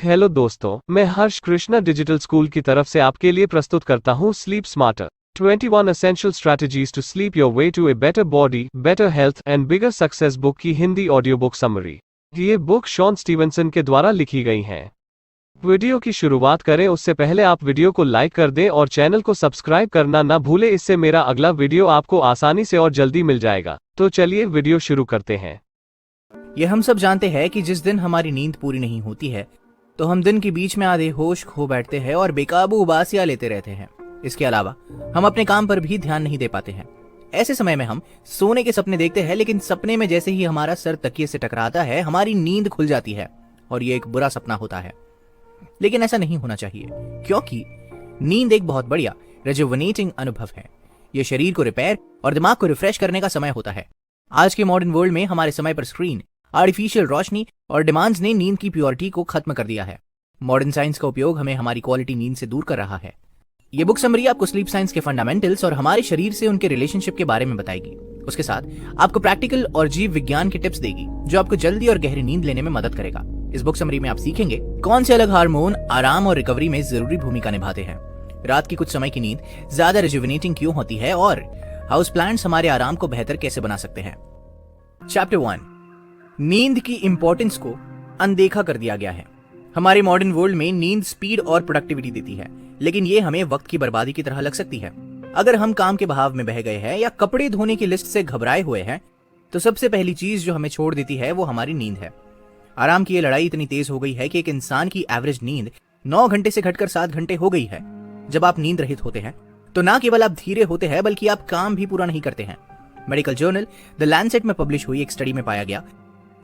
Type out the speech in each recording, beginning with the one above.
Hello दोस्तों, मैं हर्ष Krishna digital school की तरफ से आपके लिए प्रस्तुत करता हूँ sleep smarter 21 essential strategies to sleep your way to a better body, better health and bigger success book की हिंदी ऑडियो बुक समरी। ये बुक शॉन स्टीवनसन के द्वारा लिखी गई है। वीडियो की शुरुआत करें उससे पहले आप वीडियो को लाइक कर दें और चैनल को सब्सक्राइब करना ना भूलें, इससे मेरा अगला वीडियो आपको आसानी से और जल्दी मिल जाएगा। तो चलिए वीडियो शुरू करते हैं। ये हम सब जानते हैं कि जिस दिन हमारी नींद पूरी नहीं होती है तो हम दिन के बीच में आधे होश खो बैठते हैं और बेकाबू उबासियां लेते रहते हैं। इसके अलावा हम अपने काम पर भी ध्यान नहीं दे पाते हैं। ऐसे समय में हम सोने के सपने देखते हैं, लेकिन सपने में जैसे ही हमारा सर तकिए से टकराता है हमारी नींद खुल जाती है और ये एक बुरा सपना होता है। लेकिन ऐसा नहीं होना चाहिए, क्योंकि नींद एक बहुत बढ़िया रिजुविनेटिंग अनुभव है। ये शरीर को रिपेयर और दिमाग को रिफ्रेश करने का समय होता है। आज के मॉडर्न वर्ल्ड में हमारे समय पर स्क्रीन, आर्टिफिशियल रोशनी और डिमांड्स ने नींद की प्योरिटी को खत्म कर दिया है। मॉडर्न साइंस का उपयोग हमें हमारी क्वालिटी नींद से दूर कर रहा है। ये बुक समरी आपको स्लीप साइंस के फंडामेंटल्स और हमारे शरीर से उनके रिलेशनशिप के बारे में बताएगी। उसके साथ आपको प्रैक्टिकल और जीव विज्ञान के टिप्स देगी जो आपको जल्दी और गहरी नींद लेने में मदद करेगा। इस बुक समरी में आप सीखेंगे कौन से अलग हार्मोन आराम और रिकवरी में जरूरी भूमिका निभाते हैं, रात की कुछ समय की नींद ज्यादा रिजुविनेटिंग क्यों होती है और हाउस प्लांट्स हमारे आराम को बेहतर कैसे बना सकते हैं। चैप्टर 1, नींद की इंपॉर्टेंस को अनदेखा कर दिया गया है। हमारे मॉडर्न वर्ल्ड में नींद स्पीड और प्रोडक्टिविटी देती है, लेकिन ये हमें वक्त की बर्बादी की तरह लग सकती है। अगर हम काम के बहाव में बह गए हैं या कपड़े धोने की लिस्ट से घबराए हुए हैं तो सबसे पहली चीज जो हमें छोड़ देती है वो हमारी नींद है। आराम की ये लड़ाई इतनी तेज हो गई है कि एक इंसान की एवरेज नींद 9 घंटे से घटकर 7 घंटे हो गई है। जब आप नींद रहित होते हैं तो ना केवल आप धीरे होते हैं बल्कि आप काम भी पूरा नहीं करते हैं। मेडिकल जर्नल द लैंसेट में पब्लिश हुई एक स्टडी में पाया गया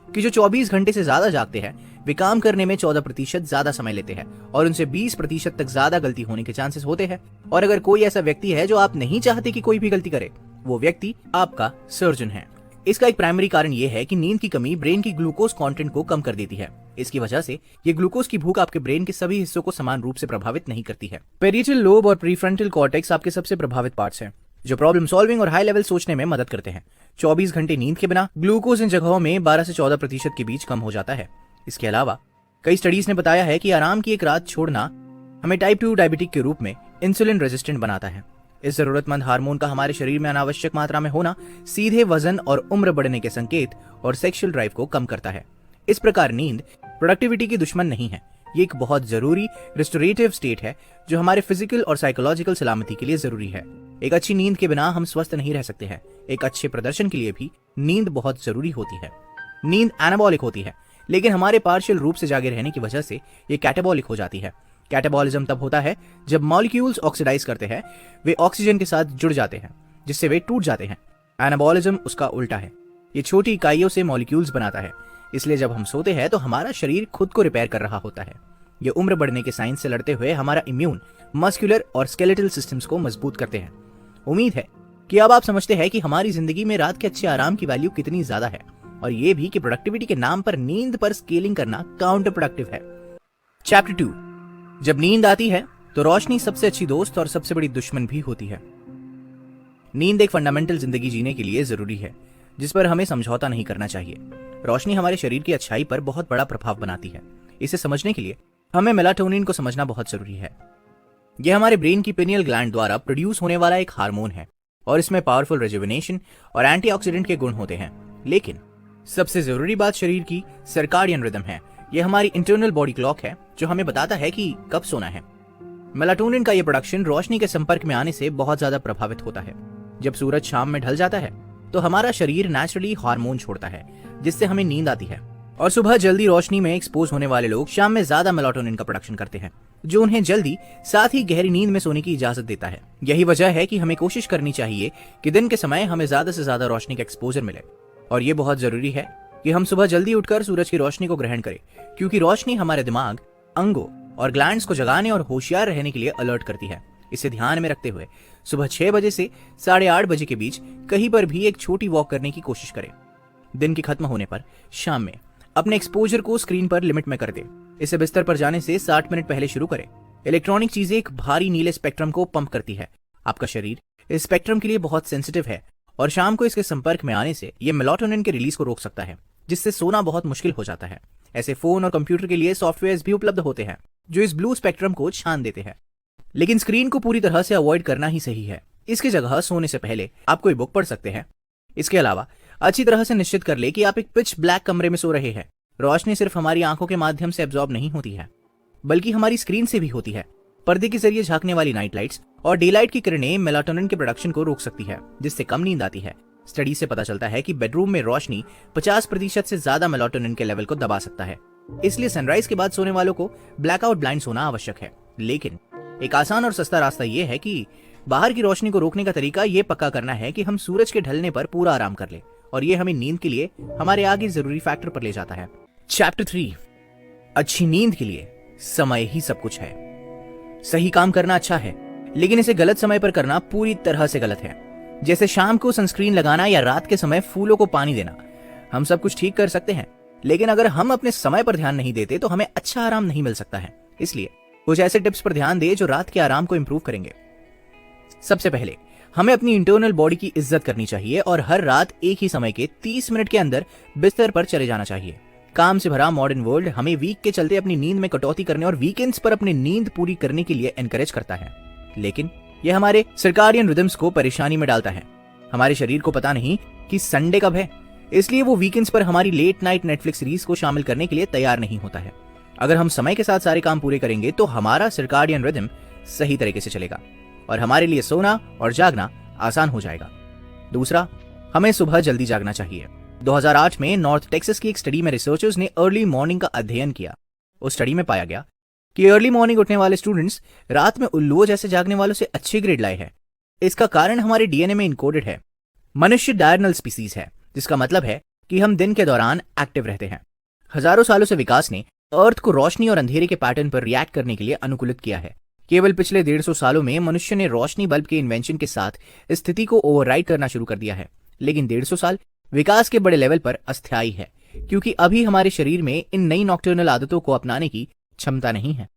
कि जो 24 घंटे से ज्यादा जागते हैं वे काम करने में 14% ज्यादा समय लेते हैं और उनसे 20% तक ज्यादा गलती होने के चांसेस होते हैं। और अगर कोई ऐसा व्यक्ति है जो आप नहीं चाहते कि कोई भी गलती करे, वो व्यक्ति आपका सर्जन है। इसका एक प्राइमरी कारण यह है कि नींद की कमी ब्रेन की ग्लूकोज कंटेंट को कम कर देती है। इसकी वजह से ये ग्लूकोज की भूख आपके ब्रेन के सभी हिस्सों को समान रूप से प्रभावित नहीं करती है। पेरिटल लोब और प्रीफ्रंटल कॉर्टेक्स आपके सबसे प्रभावित पार्ट्स हैं जो प्रॉब्लम सॉल्विंग और हाई लेवल सोचने में मदद करते हैं। 24 घंटे नींद के बिना ग्लूकोज इन जगहों में 12 से 14% के बीच कम हो जाता है। इसके अलावा कई स्टडीज ने बताया है कि आराम की एक रात छोड़ना हमें टाइप 2 डायबिटिक के रूप में इंसुलिन रेजिस्टेंट बनाता है। इस जरूरतमंद हार्मोन का हमारे शरीर में अनावश्यक मात्रा में होना सीधे वजन और उम्र बढ़ने के संकेत और सेक्सुअल ड्राइव को कम करता है। इस प्रकार नींद प्रोडक्टिविटी की दुश्मन नहीं है, ये एक बहुत जरूरी रिस्टोरेटिव स्टेट है जो हमारे फिजिकल और साइकोलॉजिकल सलामती के लिए जरूरी है। एक अच्छी नींद के बिना हम स्वस्थ नहीं रह सकते हैं। एक अच्छे प्रदर्शन के लिए भी नींद बहुत जरूरी होती है। नींद एनाबॉलिक होती है, लेकिन हमारे पार्शियल रूप से जागे रहने की वजह से ये कैटाबॉलिक हो जाती है। कैटाबॉलिज्म तब होता है जब मॉलिक्यूल्स ऑक्सीडाइज करते हैं, वे ऑक्सीजन के साथ जुड़ जाते हैं जिससे वे टूट जाते हैं। एनाबॉलिज्म उसका उल्टा है, ये छोटी इकाइयों से मॉलिक्यूल्स बनाता है। इसलिए जब हम सोते हैं तो हमारा शरीर खुद को रिपेयर कर रहा होता है। ये उम्र बढ़ने के साइंस से लड़ते हुए हमारा इम्यून, मस्कुलर और स्केलेटल सिस्टम्स को मजबूत करते हैं। उम्मीद है कि अब आप समझते हैं कि हमारी जिंदगी में रात के अच्छे आराम की वैल्यू कितनी ज्यादा है और ये भी कि प्रोडक्टिविटी के नाम पर नींद पर स्केलिंग करना काउंटर प्रोडक्टिव है। चैप्टर 2, जब नींद आती है तो रोशनी सबसे अच्छी दोस्त और सबसे बड़ी दुश्मन भी होती है। नींद एक फंडामेंटल जिंदगी जीने के लिए जरूरी है जिस पर हमें समझौता नहीं करना चाहिए। रोशनी हमारे शरीर की अच्छाई पर बहुत बड़ा प्रभाव बनाती है। इसे समझने के लिए हमें मेलाटोनिन को समझना बहुत जरूरी है। यह हमारे ब्रेन की पिनियल ग्लैंड द्वारा प्रोड्यूस होने वाला एक हार्मोन है और इसमें पावरफुल रिजुविनेशन और एंटीऑक्सीडेंट के गुण होते हैं। लेकिन सबसे जरूरी बात शरीर की सर्काडियन रिदम है। यह हमारी इंटरनल बॉडी क्लॉक है जो हमें बताता है कि कब सोना है। मेलाटोनिन का यह प्रोडक्शन रोशनी के संपर्क में आने से बहुत ज्यादा प्रभावित होता है। जब सूरज शाम में ढल जाता है तो हमारा शरीर नेचुरली हार्मोन छोड़ता है जिससे हमें नींद आती है और सुबह जल्दी रोशनी में एक्सपोज होने वाले लोग शाम में ज्यादा मेलाटोनिन का प्रोडक्शन करते हैं जो उन्हें जल्दी साथ ही गहरी नींद में सोने की इजाजत देता है। यही वजह है कि हमें कोशिश करनी चाहिए कि दिन के समय हमें ज्यादा से ज्यादा रोशनी का एक्सपोजर मिले और ये बहुत जरूरी है कि हम सुबह जल्दी उठकर सूरज की रोशनी को ग्रहण करें, क्योंकि रोशनी हमारे दिमाग, अंगों और ग्लैंड्स को जगाने और होशियार रहने के लिए अलर्ट करती है। इसे ध्यान में रखते हुए सुबह 6 बजे से 8:30 बजे के बीच कहीं पर भी एक छोटी वॉक करने की कोशिश करें। दिन के खत्म होने पर शाम में अपने एक्सपोजर को स्क्रीन पर लिमिट में कर दे। इसे बिस्तर पर जाने से 60 मिनट पहले शुरू करें। इलेक्ट्रॉनिक चीजें एक भारी नीले स्पेक्ट्रम को पंप करती है। आपका शरीर इस स्पेक्ट्रम के लिए बहुत सेंसिटिव है और शाम को इसके संपर्क में आने से यह मेलाटोनिन के रिलीज को रोक सकता है, जिससे सोना बहुत मुश्किल हो जाता है। ऐसे फोन और कंप्यूटर के लिए सॉफ्टवेयर्स भी उपलब्ध होते हैं जो इस ब्लू स्पेक्ट्रम को छान देते हैं, लेकिन स्क्रीन को पूरी तरह से अवॉइड करना ही सही है। इसकी जगह सोने से पहले आप कोई बुक पढ़ सकते हैं। इसके अलावा अच्छी तरह से निश्चित कर ले कि आप एक पिच ब्लैक कमरे में सो रहे हैं। रोशनी सिर्फ हमारी आंखों के माध्यम से एब्जॉर्ब नहीं होती है, बल्कि हमारी स्क्रीन से भी होती है। पर्दे के जरिए झांकने वाली नाइट लाइट्स और डे लाइट की किरणें मेलाटोनिन के प्रोडक्शन को रोक सकती है, जिससे कम नींद आती है। स्टडी से पता चलता है कि बेडरूम में रोशनी 50% से ज्यादा मेलाटोनिन के लेवल को दबा सकता है। इसलिए सनराइज के बाद सोने वालों को ब्लैकआउट ब्लाइंड सोना आवश्यक है। लेकिन एक आसान और सस्ता रास्ता यह है कि बाहर की रोशनी को रोकने का तरीका यह पक्का करना है कि हम सूरज के ढलने पर पूरा आराम कर ले, और ये हमें नींद के लिए हमारे आगे जरूरी फैक्टर पर ले जाता है। चैप्टर 3, अच्छी नींद के लिए समय ही सब कुछ है। सही काम करना अच्छा है, लेकिन इसे गलत समय पर करना पूरी तरह से गलत है। जैसे शाम को सनस्क्रीन लगाना या रात के समय फूलों को पानी देना। हम सब कुछ ठीक कर सकते हैं, लेकिन अगर हम अपने समय पर ध्यान नहीं देते तो हमें अच्छा आराम नहीं मिल सकता है। इसलिए कुछ ऐसे टिप्स पर ध्यान दे जो रात के आराम को इंप्रूव करेंगे। सबसे पहले हमें अपनी इंटरनल बॉडी की इज्जत करनी चाहिए और हर रात एक ही समय के 30 मिनट के अंदर बिस्तर पर चले जाना चाहिए। काम से भरा मॉडर्न वर्ल्ड हमें वीक के चलते अपनी नींद में कटौती करने और वीकेंड्स पर अपनी नींद पूरी करने के लिए एनकरेज करता है, लेकिन यह हमारे सर्काडियन रिदम्स को परेशानी में डालता है। हमारे शरीर को पता नहीं कि संडे कब है, इसलिए वो वीकेंड्स पर हमारी लेट नाइट नेटफ्लिक्स सीरीज को शामिल करने के लिए तैयार नहीं होता है। अगर हम समय के साथ सारे काम पूरे करेंगे तो हमारा सर्काडियन रिदम सही तरीके से चलेगा और हमारे लिए सोना और जागना आसान हो जाएगा। दूसरा, हमें सुबह जल्दी जागना चाहिए। 2008 में नॉर्थ टेक्सास की एक स्टडी में रिसर्चर्स ने अर्ली मॉर्निंग का अध्ययन किया। उस स्टडी में पाया गया कि अर्ली मॉर्निंग उठने वाले स्टूडेंट्स रात में उल्लुओं जैसे जागने वालों से अच्छे ग्रेड लाए हैं। इसका कारण हमारे डीएनए में इनकोडेड है। मनुष्य डायरनल स्पीसीज है, जिसका मतलब है कि हम दिन के दौरान एक्टिव रहते हैं। हजारों सालों से विकास ने अर्थ को रोशनी और अंधेरे के पैटर्न पर रिएक्ट करने के लिए अनुकूलित किया है। केवल पिछले 150 सालों में मनुष्य ने रोशनी बल्ब के इन्वेंशन के साथ स्थिति को ओवरराइड करना शुरू कर दिया है। लेकिन 150 साल विकास के बड़े लेवल पर अस्थायी है, क्योंकि अभी हमारे शरीर में इन नई नॉक्टर्नल आदतों को अपनाने की क्षमता नहीं है।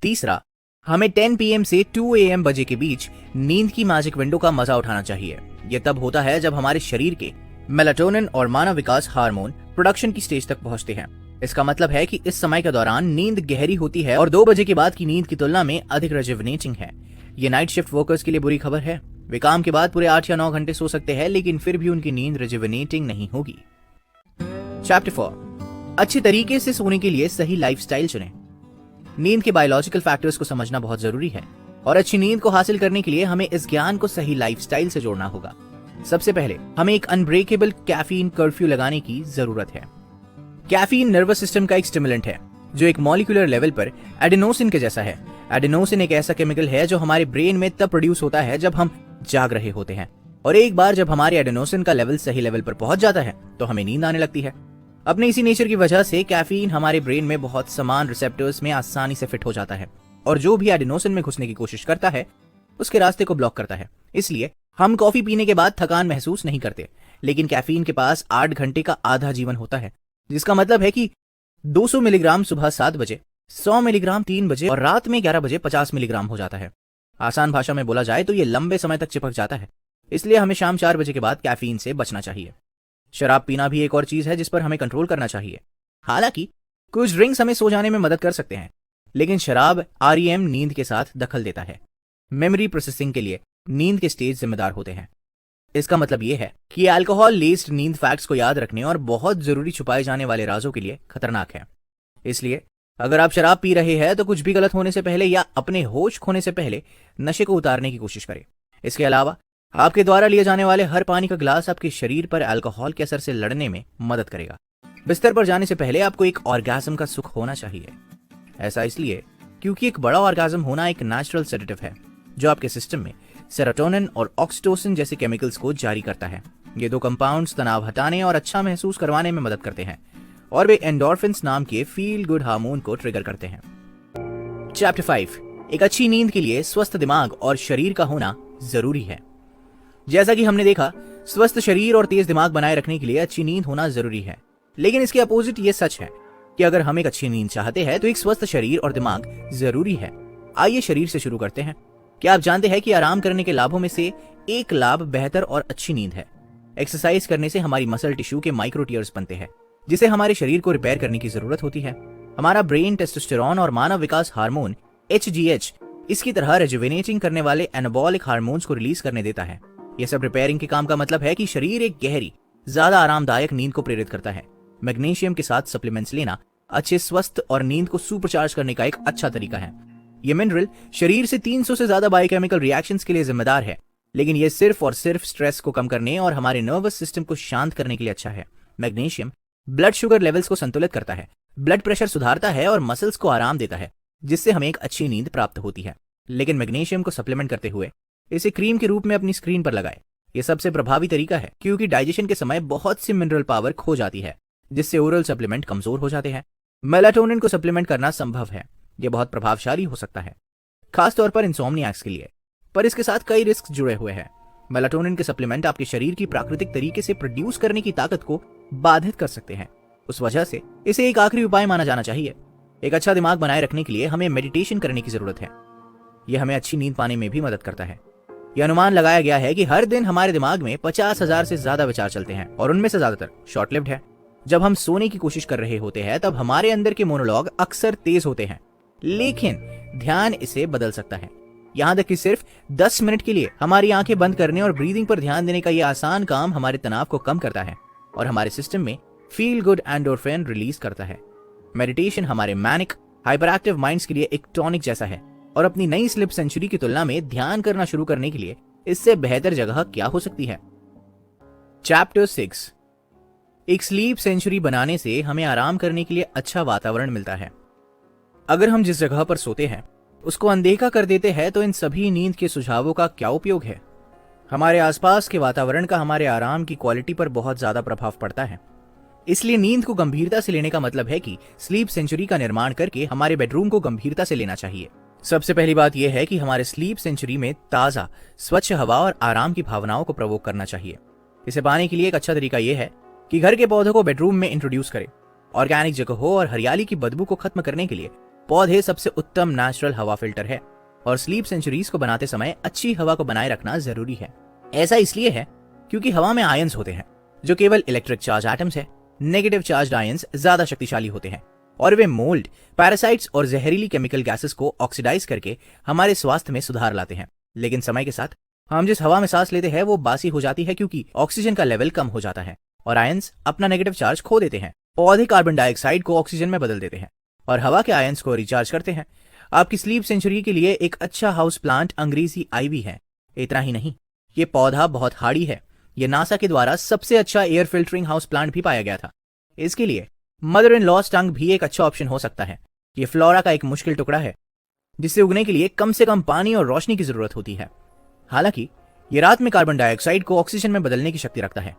तीसरा, हमें 10 PM से 2 AM बजे के बीच नींद की मैजिक विंडो का मजा उठाना चाहिए। यह तब होता है जब हमारे शरीर के मेलाटोनिन और मानव विकास हार्मोन प्रोडक्शन की स्टेज तक पहुंचते हैं। इसका मतलब है कि इस समय के दौरान नींद गहरी होती है और 2 बजे के बाद की नींद की तुलना में अधिक रेजुविनेटिंग है। ये नाइट शिफ्ट वर्कर्स के लिए बुरी खबर है। वे काम के बाद पूरे 8 या 9 घंटे सो सकते हैं, लेकिन फिर भी उनकी नींद रेजुविनेटिंग नहीं होगी। चैप्टर 4, अच्छी तरीके से सोने के लिए सही लाइफस्टाइल चुनें। नींद के बायोलॉजिकल फैक्टर्स को समझना बहुत जरूरी है और अच्छी नींद को हासिल करने के लिए हमें इस ज्ञान को सही लाइफस्टाइल से जोड़ना होगा। सबसे पहले हमें एक अनब्रेकेबल कैफीन कर्फ्यू लगाने की जरूरत है। कैफीन नर्वस सिस्टम का एक स्टिमुलेंट है जो एक मॉलिक्यूलर लेवल पर एडेनोसिन के जैसा है। एडेनोसिन एक ऐसा केमिकल है जो हमारे ब्रेन में तब प्रोड्यूस होता है जब हम जाग रहे होते हैं, और एक बार जब हमारे एडेनोसिन का लेवल सही लेवल पर पहुंच जाता है तो हमें नींद आने लगती है। अपने इसी नेचर की वजह से कैफीन हमारे ब्रेन में बहुत समान रिसेप्टर्स में आसानी से फिट हो जाता है, और जो भी एडेनोसिन में घुसने की कोशिश करता है उसके रास्ते को ब्लॉक करता है। इसलिए हम कॉफी पीने के बाद थकान महसूस नहीं करते, लेकिन कैफीन के पास 8 घंटे का आधा जीवन होता है, जिसका मतलब है कि 200 मिलीग्राम सुबह 7 बजे, 100 मिलीग्राम 3 बजे और रात में 11 बजे 50 मिलीग्राम हो जाता है। आसान भाषा में बोला जाए तो ये लंबे समय तक चिपक जाता है, इसलिए हमें शाम 4 बजे के बाद कैफीन से बचना चाहिए। शराब पीना भी एक और चीज है जिस पर हमें कंट्रोल करना चाहिए। हालांकि कुछ ड्रिंक्स हमें सो जाने में मदद कर सकते हैं, लेकिन शराब REM नींद के साथ दखल देता है। मेमोरी प्रोसेसिंग के लिए नींद के स्टेज जिम्मेदार होते हैं। इसका मतलब यह है कि अल्कोहल लेस्ड नींद फैक्ट्स को याद रखने और बहुत जरूरी छुपाए जाने वाले राजों के लिए खतरनाक है। इसलिए अगर आप शराब पी रहे हैं तो कुछ भी गलत होने से पहले या अपने होश खोने से पहले नशे को उतारने की कोशिश करें। इसके अलावा आपके द्वारा लिए जाने वाले हर पानी का गिलास आपके शरीर पर अल्कोहल के असर से लड़ने में मदद करेगा। बिस्तर पर जाने से पहले आपको एक ऑर्गेज्म का सुख होना चाहिए। ऐसा इसलिए क्योंकि एक बड़ा ऑर्गेज्म होना एक नेचुरल सेडेटिव है जो आपके सिस्टम में सेरोटोनिन और ऑक्सीटोसिन जैसे केमिकल्स को जारी करता है। ये 2 कंपाउंड्स तनाव हटाने और अच्छा महसूस करवाने में मदद करते हैं, और वे एंडोर्फिन्स नाम के फील गुड हार्मोन को ट्रिगर करते हैं। चैप्टर 5, एक अच्छी नींद के लिए स्वस्थ दिमाग और शरीर का होना जरूरी है। जैसा कि हमने देखा, स्वस्थ शरीर और तेज दिमाग बनाए रखने के लिए अच्छी नींद होना जरूरी है, लेकिन इसके अपोजिट ये सच है कि अगर हम एक अच्छी नींद चाहते हैं तो एक स्वस्थ शरीर और दिमाग जरूरी है। आइए शरीर से शुरू करते हैं। क्या आप जानते हैं कि आराम करने के लाभों में से एक लाभ बेहतर और अच्छी नींद है। एक्सरसाइज करने से हमारी मसल टिश्यू के माइक्रो टीयर्स बनते हैं, जिसे हमारे शरीर को रिपेयर करने की जरूरत होती है। हमारा ब्रेन टेस्टोस्टेरोन और मानव विकास हार्मोन HGH इसकी तरह रेजुवेनेटिंग करने वाले एनाबॉलिक हार्मोन्स को रिलीज करने देता है। यह सब रिपेयरिंग के काम का मतलब है कि शरीर एक गहरी, ज्यादा आरामदायक नींद को प्रेरित करता है। मैग्नीशियम के साथ सप्लीमेंट्स लेना अच्छे स्वस्थ और नींद को सुपरचार्ज करने का एक अच्छा तरीका है। यह मिनरल शरीर से 300 से ज्यादा बायोकेमिकल रिएक्शंस के लिए जिम्मेदार है, लेकिन यह सिर्फ और सिर्फ स्ट्रेस को कम करने और हमारे नर्वस सिस्टम को शांत करने के लिए अच्छा है। मैग्नीशियम ब्लड शुगर लेवल्स को संतुलित करता है, ब्लड प्रेशर सुधारता है और मसल्स को आराम देता है, जिससे हमें एक अच्छी नींद प्राप्त होती है। लेकिन मैग्नीशियम को सप्लीमेंट करते हुए इसे क्रीम के रूप में अपनी स्क्रीन पर लगाएं। यह सबसे प्रभावी तरीका है, क्योंकि डाइजेशन के समय बहुत सी मिनरल पावर खो जाती है, जिससे ओरल सप्लीमेंट कमजोर हो जाते हैं। मेलाटोनिन को सप्लीमेंट करना संभव है। यह बहुत प्रभावशाली हो सकता है, खासतौर पर इंसोम्नियाक्स के लिए, पर इसके साथ कई रिस्क जुड़े हुए हैं। मेलाटोनिन के सप्लीमेंट आपके शरीर की प्राकृतिक तरीके से प्रोड्यूस करने की ताकत को बाधित कर सकते हैं। उस वजह से इसे एक आखिरी उपाय माना जाना चाहिए। एक अच्छा दिमाग बनाए रखने के लिए हमें मेडिटेशन करने की जरूरत है। यह हमें अच्छी नींद पाने में भी मदद करता है। यह अनुमान लगाया गया है कि हर दिन हमारे दिमाग में 50,000 से ज्यादा विचार चलते हैं और उनमें से ज्यादातर शॉर्ट लिव्ड है। जब हम सोने की कोशिश कर रहे होते हैं तब हमारे अंदर के मोनोलॉग अक्सर तेज होते हैं, लेकिन ध्यान इसे बदल सकता है। यहाँ तक कि सिर्फ 10 मिनट के लिए हमारी आंखें बंद करने और ब्रीदिंग पर ध्यान देने का यह आसान काम हमारे तनाव को कम करता है और हमारे सिस्टम में फील गुड एंडोर्फिन रिलीज करता है। मेडिटेशन हमारे मैनिक हाइपर एक्टिव माइंड्स के लिए एक टॉनिक जैसा है और अपनी नई स्लीप सेंचुरी की तुलना में ध्यान करना शुरू करने के लिए इससे बेहतर जगह क्या हो सकती है। चैप्टर 6। एक स्लीप सेंचुरी बनाने से हमें आराम करने के लिए अच्छा वातावरण मिलता है। अगर हम जिस जगह पर सोते हैं उसको अनदेखा कर देते हैं तो इन सभी नींद के सुझावों का क्या उपयोग है। हमारे आसपास के वातावरण का हमारे आराम की क्वालिटी पर बहुत ज्यादा प्रभाव पड़ता है। इसलिए नींद को गंभीरता से लेने का मतलब है कि स्लीप सेंचुरी का निर्माण करके हमारे बेडरूम को गंभीरता से लेना चाहिए। सबसे पहली बात यह है कि हमारे स्लीप सेंचुरी में ताजा, स्वच्छ हवा और आराम की भावनाओं को प्रवोक करना चाहिए। इसे पाने के लिए एक अच्छा तरीका यह है कि घर के पौधों को बेडरूम में इंट्रोड्यूस करें। ऑर्गेनिक जगहों और हरियाली की बदबू को खत्म करने के लिए पौधे सबसे उत्तम नेचुरल हवा फिल्टर है और स्लीप सेंचुरीज को बनाते समय अच्छी हवा को बनाए रखना जरूरी है। ऐसा इसलिए है क्योंकि हवा में आयंस होते हैं जो केवल इलेक्ट्रिक चार्ज एटम्स है। नेगेटिव चार्ज आयंस ज्यादा शक्तिशाली होते हैं और वे मोल्ड, पैरासाइट्स और जहरीली केमिकल गैसेस को ऑक्सीडाइज करके हमारे स्वास्थ्य में सुधार लाते हैं। लेकिन समय के साथ हम जिस हवा में सांस लेते हैं वो बासी हो जाती है, क्योंकि ऑक्सीजन का लेवल कम हो जाता है और आयंस अपना नेगेटिव चार्ज खो देते हैं। पौधे कार्बन डाइऑक्साइड को ऑक्सीजन में बदल देते हैं और हवा के आयंस को रिचार्ज करते हैं। आपकी स्लीप सेंचुरी के लिए एक अच्छा हाउस प्लांट अंग्रेजी आईवी है। इतना ही नहीं, ये पौधा बहुत हार्डी है। ये नासा के द्वारा सबसे अच्छा एयर फिल्टरिंग हाउस प्लांट भी पाया गया था। इसके लिए मदर इन लॉ टंग भी एक अच्छा ऑप्शन हो सकता है। ये फ्लोरा का एक मुश्किल टुकड़ा है जिससे उगने के लिए कम से कम पानी और रोशनी की जरूरत होती है। हालांकि ये रात में कार्बन डाइऑक्साइड को ऑक्सीजन में बदलने की शक्ति रखता है।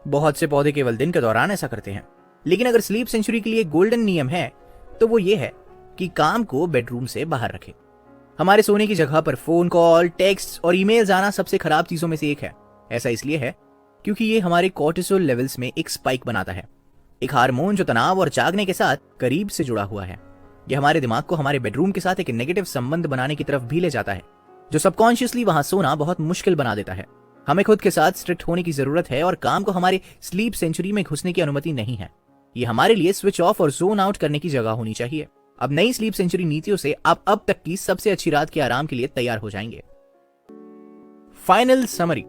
बहुत से पौधे केवल दिन के दौरान ऐसा करते हैं। लेकिन अगर स्लीप सेंचुरी के लिए गोल्डन नियम है तो वो ये है कि काम को बेडरूम से बाहर रखें। हमारे सोने की जगह पर फोन कॉल, टेक्स्ट और ईमेल्स आना सबसे खराब चीजों में से एक है। ऐसा इसलिए है क्योंकि ये हमारे कोर्टिसोल लेवल्स में एक स्पाइक बनाता है, एक हार्मोन जो तनाव और जागने के साथ करीब से जुड़ा हुआ है। यह हमारे दिमाग को हमारे बेडरूम के साथ एक नेगेटिव संबंध बनाने की तरफ भी ले जाता है, जो सबकॉन्शियसली वहां सोना बहुत मुश्किल बना देता है। हमें खुद के साथ स्ट्रिक्ट होने की जरूरत है और काम को हमारे स्लीप सेंचुरी में घुसने की अनुमति नहीं है। ये हमारे लिए स्विच ऑफ और जोन आउट करने की जगह होनी चाहिए। अब नई स्लीप सेंचुरी नीतियों से आप अब तक की सबसे अच्छी रात के आराम के लिए तैयार हो जाएंगे। Final summary.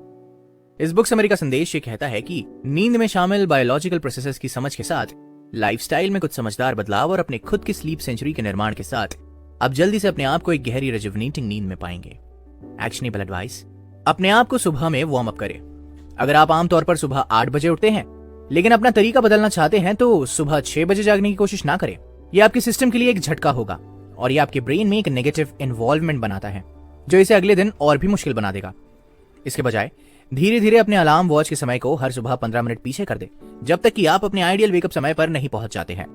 इस बुक समरी का संदेश ये कहता है कि नींद में शामिल बायोलॉजिकल प्रोसेसेस की समझ के साथ लाइफस्टाइल में कुछ समझदार बदलाव और अपने खुद की स्लीप सेंचुरी के निर्माण के साथ आप जल्दी से अपने आप को एक गहरी रेजुविनेटिंग नींद में पाएंगे। एक्शनेबल एडवाइस: अपने आप को सुबह में वार्म अप करें। अगर आप आमतौर पर सुबह 8 बजे उठते हैं लेकिन अपना तरीका बदलना चाहते हैं तो सुबह 6 बजे जागने की कोशिश ना करें। यह आपके सिस्टम के लिए एक झटका होगा और यह आपके ब्रेन में एक नेगेटिव इन्वॉल्वमेंट बनाता है जो इसे अगले दिन और भी मुश्किल बना देगा। इसके बजाय धीरे धीरे अपने अलार्म वॉच के समय को हर सुबह 15 मिनट पीछे कर दे, जब तक कि आप अपने आइडियल वेकअप समय पर नहीं पहुंच जाते हैं।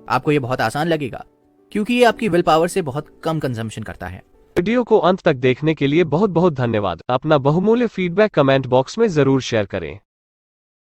आपको यह बहुत आसान लगेगा क्योंकि ये आपकी विल पावर से बहुत कम कंजम्पशन करता है। वीडियो को अंत तक देखने के लिए बहुत बहुत धन्यवाद। अपना बहुमूल्य फीडबैक कमेंट बॉक्स में जरूर शेयर करें।